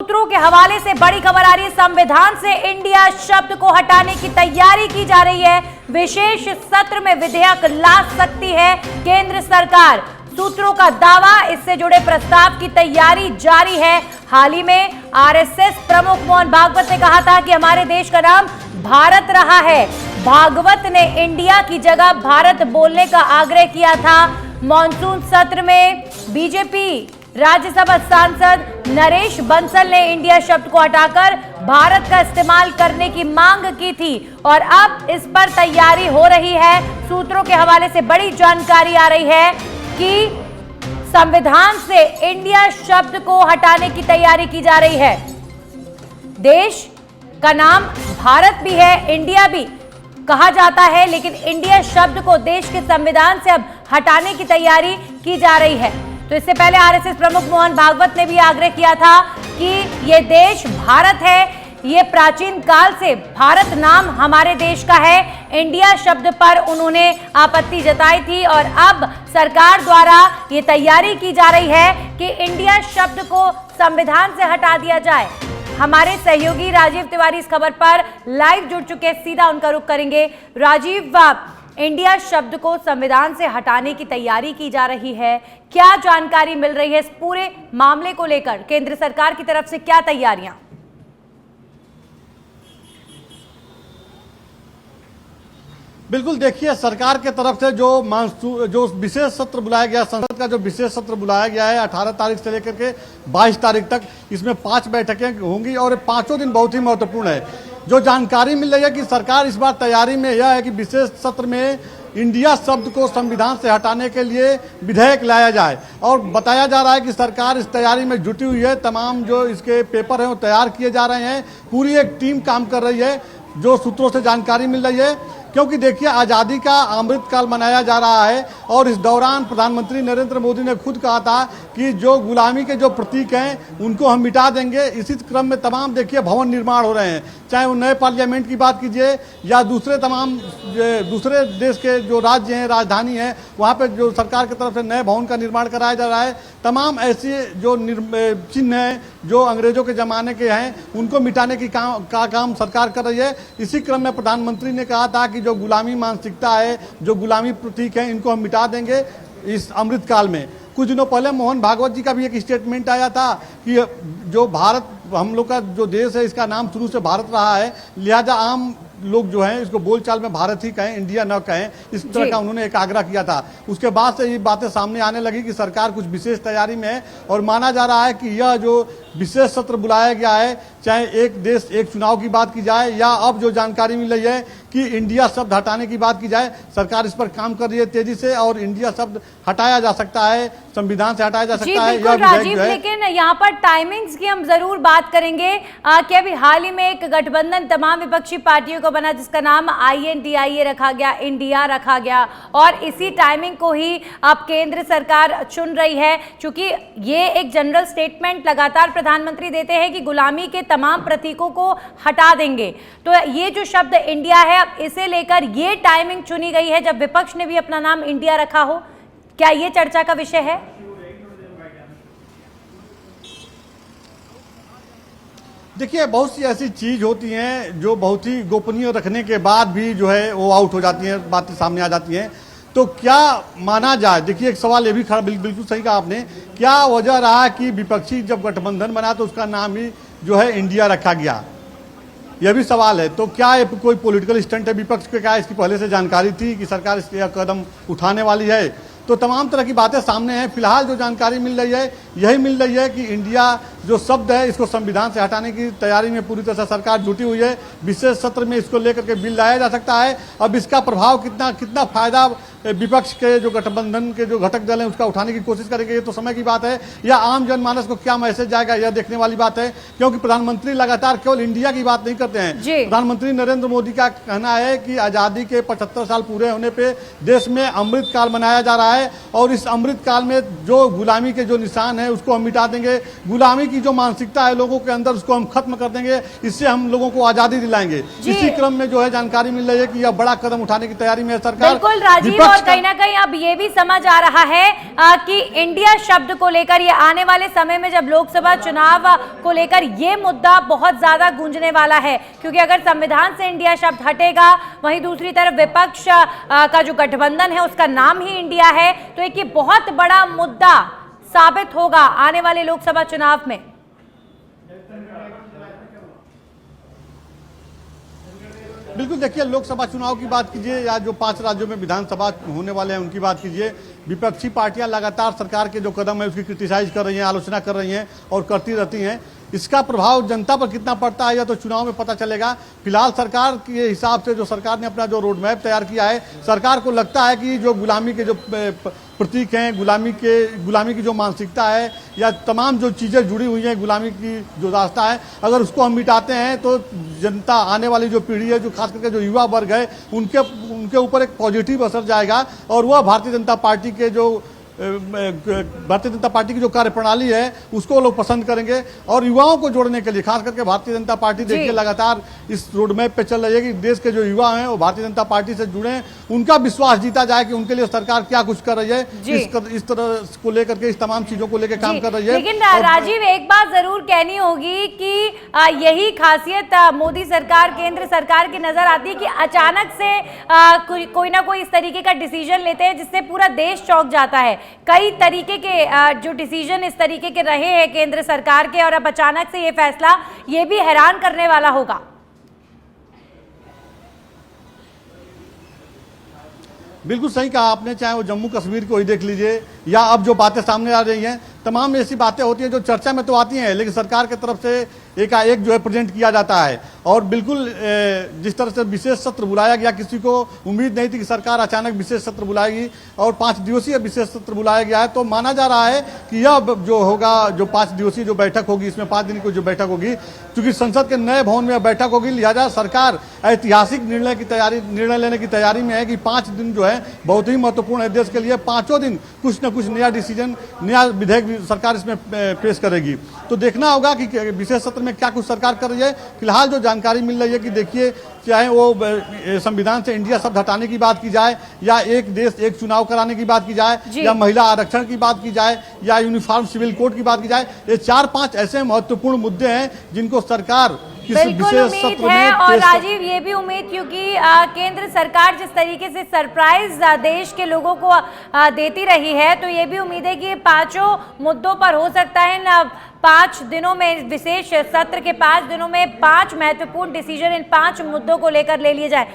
सूत्रों के हवाले से बड़ी खबर आ रही है। संविधान से इंडिया शब्द को हटाने की तैयारी की जा रही है। विशेष सत्र में विधेयक ला सकती है केंद्र सरकार, सूत्रों का दावा। इससे जुड़े प्रस्ताव की तैयारी जारी है। हाल ही में आरएसएस प्रमुख मोहन भागवत ने कहा था कि हमारे देश का नाम भारत रहा है। भागवत ने इंडिया की जगह भारत बोलने का आग्रह किया था। मॉनसून सत्र में बीजेपी राज्यसभा सांसद नरेश बंसल ने इंडिया शब्द को हटाकर भारत का इस्तेमाल करने की मांग की थी और अब इस पर तैयारी हो रही है। सूत्रों के हवाले से बड़ी जानकारी आ रही है कि संविधान से इंडिया शब्द को हटाने की तैयारी की जा रही है। देश का नाम भारत भी है, इंडिया भी कहा जाता है, लेकिन इंडिया शब्द को देश के संविधान से अब हटाने की तैयारी की जा रही है। तो इससे पहले आरएसएस प्रमुख मोहन भागवत ने भी आग्रह किया था कि ये देश भारत है, ये प्राचीन काल से भारत नाम हमारे देश का है। इंडिया शब्द पर उन्होंने आपत्ति जताई थी और अब सरकार द्वारा ये तैयारी की जा रही है कि इंडिया शब्द को संविधान से हटा दिया जाए। हमारे सहयोगी राजीव तिवारी इस खबर पर लाइव जुड़ चुके हैं, सीधा उनका रुख करेंगे। राजीव, इंडिया शब्द को संविधान से हटाने की तैयारी की जा रही है, क्या जानकारी मिल रही है इस पूरे मामले को लेकर? केंद्र सरकार की तरफ से क्या तैयारियां? बिल्कुल, देखिए, सरकार के तरफ से जो विशेष सत्र बुलाया गया, संसद का जो विशेष सत्र बुलाया गया है 18 तारीख से लेकर के 22 तारीख तक, इसमें 5 बैठकें होंगी और 5 दिन बहुत ही महत्वपूर्ण है। जो जानकारी मिल रही है कि सरकार इस बार तैयारी में यह है कि विशेष सत्र में इंडिया शब्द को संविधान से हटाने के लिए विधेयक लाया जाए और बताया जा रहा है कि सरकार इस तैयारी में जुटी हुई है। तमाम जो इसके पेपर हैं वो तैयार किए जा रहे हैं, पूरी एक टीम काम कर रही है, जो सूत्रों से जानकारी मिल रही है। क्योंकि देखिए, आज़ादी का अमृतकाल मनाया जा रहा है और इस दौरान प्रधानमंत्री नरेंद्र मोदी ने खुद कहा था कि जो गुलामी के जो प्रतीक हैं उनको हम मिटा देंगे। इसी क्रम में तमाम देखिए भवन निर्माण हो रहे हैं, चाहे वो नए पार्लियामेंट की बात कीजिए या दूसरे देश के जो राज्य हैं, राजधानी है, वहाँ पे जो सरकार की तरफ से नए भवन का निर्माण कराया जा रहा है। तमाम ऐसे जो चिन्ह हैं जो अंग्रेजों के ज़माने के हैं उनको मिटाने की काम सरकार कर रही है। इसी क्रम में प्रधानमंत्री ने कहा था कि जो गुलामी मानसिकता है, जो गुलामी प्रतीक है, इनको हम मिटा देंगे इस अमृतकाल में। कुछ दिनों पहले मोहन भागवत जी का भी एक स्टेटमेंट आया था कि जो भारत, हम लोग का जो देश है, इसका नाम शुरू से भारत रहा है, लिहाजा आम लोग जो हैं इसको बोलचाल में भारत ही कहें, इंडिया न कहें, इस तरह का उन्होंने एक आग्रह किया था। उसके बाद से ये बातें सामने आने लगी कि सरकार कुछ विशेष तैयारी में है और माना जा रहा है कि यह जो विशेष सत्र बुलाया गया है, चाहे एक देश एक चुनाव की बात की जाए या अब जो जानकारी मिल रही है कि इंडिया शब्द हटाने की बात की जाए, सरकार इस पर काम कर रही है तेजी से और इंडिया शब्द हटाया जा सकता है, संविधान से हटाया जा सकता है। बिल्कुल राजीव, लेकिन यहाँ पर टाइमिंग्स की हम जरूर बात करेंगे कि अभी हाल ही में एक गठबंधन तमाम विपक्षी पार्टियों का बना जिसका नाम INDIA रखा गया, इंडिया रखा गया, और इसी टाइमिंग को ही अब केंद्र सरकार चुन रही है। चूंकि ये एक जनरल स्टेटमेंट लगातार प्रधानमंत्री देते हैं कि गुलामी के तमाम प्रतीकों को हटा देंगे, तो ये जो शब्द इंडिया है, अब इसे लेकर ये टाइमिंग चुनी गई है जब विपक्ष ने भी अपना नाम इंडिया रखा हो। क्या ये चर्चा का विषय है? देखिए, बहुत सी ऐसी चीज होती हैं जो बहुत ही गोपनीय रखने के बाद भी जो है वो आउट हो जाती हैं, बातें सामने आ जाती हैं। तो क्या माना जाए? देखिए, एक सवाल ये भी खड़ा, बिल्कुल सही कहा आपने, क्या वजह रहा कि विपक्षी जब गठबंधन बना तो उसका नाम ही जो है इंडिया रखा गया? यह भी सवाल है। तो क्या ये कोई पॉलिटिकल स्टंट है विपक्ष के? क्या इसकी पहले से जानकारी थी कि सरकार इस कदम उठाने वाली है? तो तमाम तरह की बातें सामने हैं। फिलहाल जो जानकारी मिल रही है यही मिल रही है कि इंडिया जो शब्द है इसको संविधान से हटाने की तैयारी में पूरी तरह से सरकार जुटी हुई है। विशेष सत्र में इसको लेकर के बिल लाया जा सकता है। अब इसका प्रभाव कितना फायदा विपक्ष के जो गठबंधन के जो घटक दल हैं उसका उठाने की कोशिश करेंगे, ये तो समय की बात है। या आम जनमानस को क्या मैसेज जाएगा, यह देखने वाली बात है, क्योंकि प्रधानमंत्री लगातार केवल इंडिया की बात नहीं करते हैं। प्रधानमंत्री नरेंद्र मोदी का कहना है कि आजादी के 75 साल पूरे होने पे देश में अमृतकाल मनाया जा रहा है और इस अमृतकाल में जो गुलामी के जो निशान है उसको हम मिटा देंगे, गुलामी की जो मानसिकता है लोगों के अंदर उसको हम खत्म कर देंगे, इससे हम लोगों को आजादी दिलाएंगे। इसी क्रम में जो है जानकारी मिल रही है कि यह बड़ा कदम उठाने की तैयारी में है सरकार। बिल्कुल राजीव, और कहीं ना कहीं अब ये भी समझ आ रहा है कि इंडिया शब्द को लेकर ये आने वाले समय में जब लोकसभा चुनाव को लेकर ये मुद्दा बहुत ज्यादा गूंजने वाला है, क्योंकि अगर संविधान से इंडिया शब्द हटेगा, वहीं दूसरी तरफ विपक्ष का जो गठबंधन है उसका नाम ही इंडिया है, तो एक ये बहुत बड़ा मुद्दा साबित होगा आने वाले लोकसभा चुनाव में। बिल्कुल, देखिए लोकसभा चुनाव की बात कीजिए या जो 5 राज्यों में विधानसभा होने वाले हैं उनकी बात कीजिए, विपक्षी पार्टियां लगातार सरकार के जो कदम है उसकी क्रिटिसाइज कर रही हैं, आलोचना कर रही हैं और करती रहती हैं। इसका प्रभाव जनता पर कितना पड़ता है या तो चुनाव में पता चलेगा। फिलहाल सरकार के हिसाब से जो सरकार ने अपना जो रोड मैप तैयार किया है, सरकार को लगता है कि जो गुलामी के जो प्रतीक हैं, गुलामी की जो मानसिकता है या तमाम जो चीज़ें जुड़ी हुई हैं गुलामी की जो रास्ता है, अगर उसको हम मिटाते हैं तो जनता, आने वाली जो पीढ़ी है, जो खास करके जो युवा वर्ग है, उनके ऊपर एक पॉजिटिव असर जाएगा और वह भारतीय जनता पार्टी की जो कार्यप्रणाली है उसको लोग पसंद करेंगे। और युवाओं को जोड़ने के लिए खास करके भारतीय जनता पार्टी देखिए लगातार इस रोड मैप पे चल रही है कि देश के जो युवा हैं वो भारतीय जनता पार्टी से जुड़े, उनका विश्वास जीता जाए कि उनके लिए सरकार क्या कुछ कर रही है, इस तरह को लेकर के, इस तमाम चीजों को लेकर काम कर रही है। लेकिन राजीव, एक बात जरूर कहनी होगी कि यही खासियत मोदी सरकार, केंद्र सरकार की नजर आती है कि अचानक से कोई ना कोई इस तरीके का डिसीजन लेते हैं जिससे पूरा देश चौंक जाता है। कई तरीके के जो डिसीजन इस तरीके के रहे हैं केंद्र सरकार के, और अब अचानक से ये फैसला, ये भी हैरान करने वाला होगा। बिल्कुल सही कहा आपने, चाहे वो जम्मू कश्मीर को ही देख लीजिए या अब जो बातें सामने आ रही हैं, तमाम ऐसी बातें होती हैं जो चर्चा में तो आती हैं लेकिन सरकार की तरफ से एकाएक जो है प्रेजेंट किया जाता है। और बिल्कुल जिस तरह से विशेष सत्र बुलाया गया, किसी को उम्मीद नहीं थी कि सरकार अचानक विशेष सत्र बुलाएगी और 5 दिवसीय विशेष सत्र बुलाया गया है। तो माना जा रहा है कि यह जो होगा, जो 5 दिवसीय जो बैठक होगी, इसमें 5 दिन की जो बैठक होगी, क्योंकि संसद के नए भवन में बैठक होगी, लिहाजा सरकार ऐतिहासिक निर्णय लेने की तैयारी में है कि 5 दिन जो है बहुत ही महत्वपूर्ण है देश के लिए। 5 दिन कुछ न कुछ नया डिसीजन, नया विधेयक सरकार इसमें पेश करेगी। तो देखना होगा कि विशेष सत्र में क्या कुछ सरकार कर रही है। फिलहाल जो जानकारी मिल रही है कि देखिए, चाहे वो संविधान से इंडिया शब्द हटाने की बात की जाए या एक देश एक चुनाव कराने की बात की जाए या महिला आरक्षण की बात की जाए या यूनिफॉर्म सिविल कोड की बात की जाए, ये 4-5 ऐसे महत्वपूर्ण मुद्दे हैं जिनको सरकार बिल्कुल उम्मीद है। और राजीव, ये भी उम्मीद, क्योंकि केंद्र सरकार जिस तरीके से सरप्राइज देश के लोगों को देती रही है, तो ये भी उम्मीद है कि 5 मुद्दों पर हो सकता है ना 5 दिनों में, विशेष सत्र के 5 दिनों में 5 महत्वपूर्ण डिसीजन इन 5 मुद्दों को लेकर ले लिए जाए।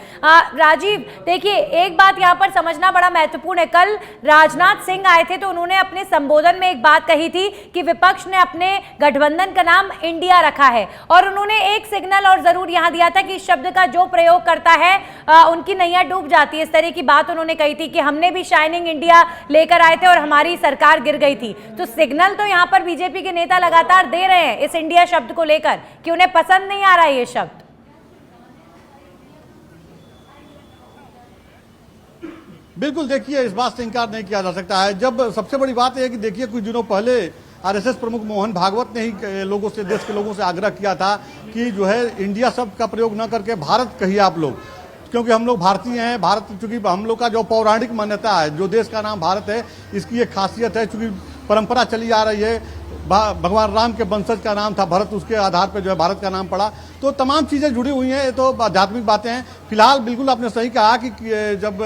राजीव, देखिए एक बात यहाँ पर समझना बड़ा महत्वपूर्ण है। कल राजनाथ सिंह आए थे तो उन्होंने अपने संबोधन में एक बात कही थी कि विपक्ष ने अपने गठबंधन का नाम इंडिया रखा है, और उन्होंने एक सिग्नल और जरूर यहाँ दिया था कि इस शब्द का जो प्रयोग करता है उनकी नैया डूब जाती है। इस तरह की बात उन्होंने कही थी कि हमने भी शाइनिंग इंडिया लेकर आए थे और हमारी सरकार गिर गई थी। तो सिग्नल तो यहाँ पर बीजेपी के नेता लगातार दे रहे हैं इस इंडिया शब्द को लेकर कि उन्हें पसंद नहीं आ रहा है ये शब्द। बिल्कुल, देखिए इस बात से इनकार नहीं किया जा सकता है। जब सबसे बड़ी बात यह है कि देखिए कुछ दिनों पहले आरएसएस प्रमुख मोहन भागवत ने ही लोगों से, देश के लोगों से आग्रह किया था कि जो है इंडिया शब्द का प्रयोग न करके भारत कहिए आप लोग, क्योंकि हम लोग भारतीय हैं। भारत, चूंकि हम लोग का जो पौराणिक मान्यता है, जो देश का नाम भारत है, इसकी एक खासियत है, चूंकि परंपरा चली आ रही है, भगवान राम के वंशज का नाम था भरत, उसके आधार पर जो है भारत का नाम पड़ा। तो तमाम चीज़ें जुड़ी हुई हैं, ये तो आध्यात्मिक बातें हैं। फिलहाल बिल्कुल आपने सही कहा कि जब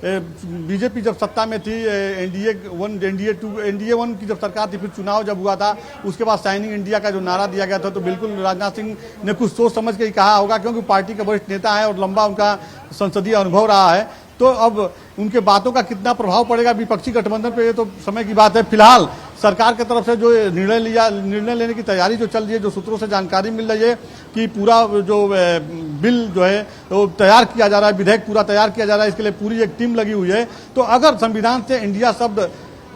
बीजेपी जब सत्ता में थी, एनडीए 1, एनडीए 2, एनडीए 1 की जब सरकार थी, फिर चुनाव जब हुआ था, उसके बाद शाइनिंग इंडिया का जो नारा दिया गया था, तो बिल्कुल राजनाथ सिंह ने कुछ सोच समझ के ही कहा होगा, क्योंकि पार्टी के वरिष्ठ नेता है और लंबा उनका संसदीय अनुभव रहा है। तो अब उनके बातों का कितना प्रभाव पड़ेगा विपक्षी गठबंधन पे, ये तो समय की बात है। फिलहाल सरकार की तरफ से जो निर्णय लेने की तैयारी जो चल रही है, जो सूत्रों से जानकारी मिल रही है कि पूरा जो बिल जो है वो तैयार किया जा रहा है, विधेयक पूरा तैयार किया जा रहा है, इसके लिए पूरी एक टीम लगी हुई है। तो अगर संविधान से इंडिया शब्द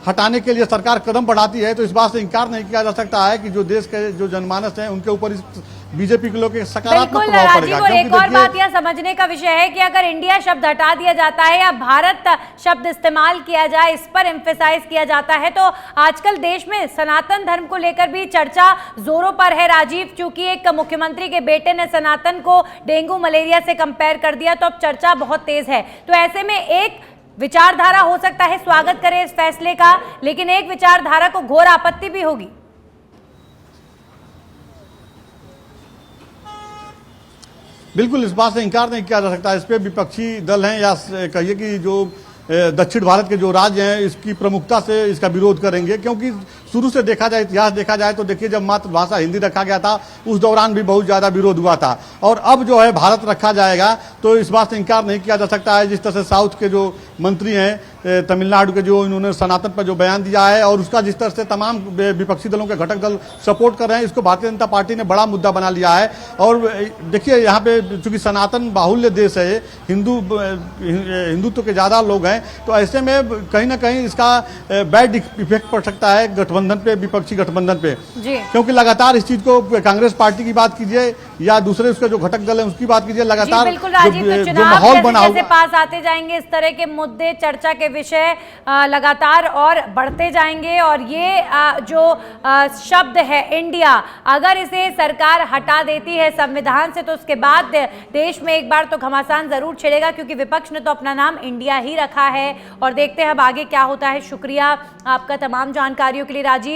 हटाने के लिए सरकार कदम बढ़ाती है तो इस बात से इनकार नहीं किया जा सकता है कि जो देश के जो जनमानस है उनके ऊपर बीजेपी के लोग के सकारात्मक प्रभाव पड़ेगा। और एक और बात यह समझने का विषय है कि अगर इंडिया शब्द हटा दिया जाता है या भारत शब्द इस्तेमाल किया जाए, इस पर एम्फेसाइज किया जाता है, तो आजकल देश में सनातन धर्म को लेकर भी चर्चा जोरों पर है राजीव। क्योंकि एक मुख्यमंत्री के बेटे ने सनातन को डेंगू मलेरिया से कंपेयर कर दिया, तो अब चर्चा बहुत तेज है। तो ऐसे में एक विचारधारा हो सकता है स्वागत करे इस फैसले का, लेकिन एक विचारधारा को घोर आपत्ति भी होगी। बिल्कुल इस बात से इंकार नहीं किया जा सकता। इस पे विपक्षी दल हैं या कहिए कि जो दक्षिण भारत के जो राज्य हैं इसकी प्रमुखता से इसका विरोध करेंगे, क्योंकि शुरू से देखा जाए, इतिहास देखा जाए तो देखिए जब मातृभाषा हिंदी रखा गया था उस दौरान भी बहुत ज्यादा विरोध हुआ था, और अब जो है भारत रखा जाएगा तो इस बात से इंकार नहीं किया जा सकता है। जिस तरह से साउथ के जो मंत्री हैं तमिलनाडु के, जो इन्होंने सनातन पर जो बयान दिया है और उसका जिस तरह से तमाम विपक्षी दलों के घटक दल सपोर्ट कर रहे हैं, इसको भारतीय जनता पार्टी ने बड़ा मुद्दा बना लिया है। और देखिए यहाँ पे चूंकि सनातन बाहुल्य देश है, हिंदुत्व के ज्यादा लोग हैं, तो ऐसे में कहीं ना कहीं इसका बैड इफेक्ट पड़ सकता है गठबंधन पे, विपक्षी गठबंधन पे जी। क्योंकि लगातार इस चीज को कांग्रेस पार्टी की बात कीजिए या दूसरे उसके जो घटक दल है उसकी बात कीजिए, लगातार बिल्कुल राजीव, तो जो चुनाव माहौल बना जैसे हुआ पास आते जाएंगे इस तरह के मुद्दे, चर्चा के विषय लगातार और बढ़ते जाएंगे, और ये जो शब्द है इंडिया, अगर इसे सरकार हटा देती है संविधान से तो उसके बाद देश में एक बार तो घमासान जरूर छिड़ेगा, क्योंकि विपक्ष ने तो अपना नाम इंडिया ही रखा है। और देखते हैं अब आगे क्या होता है। शुक्रिया आपका तमाम जानकारियों के लिए राजीव।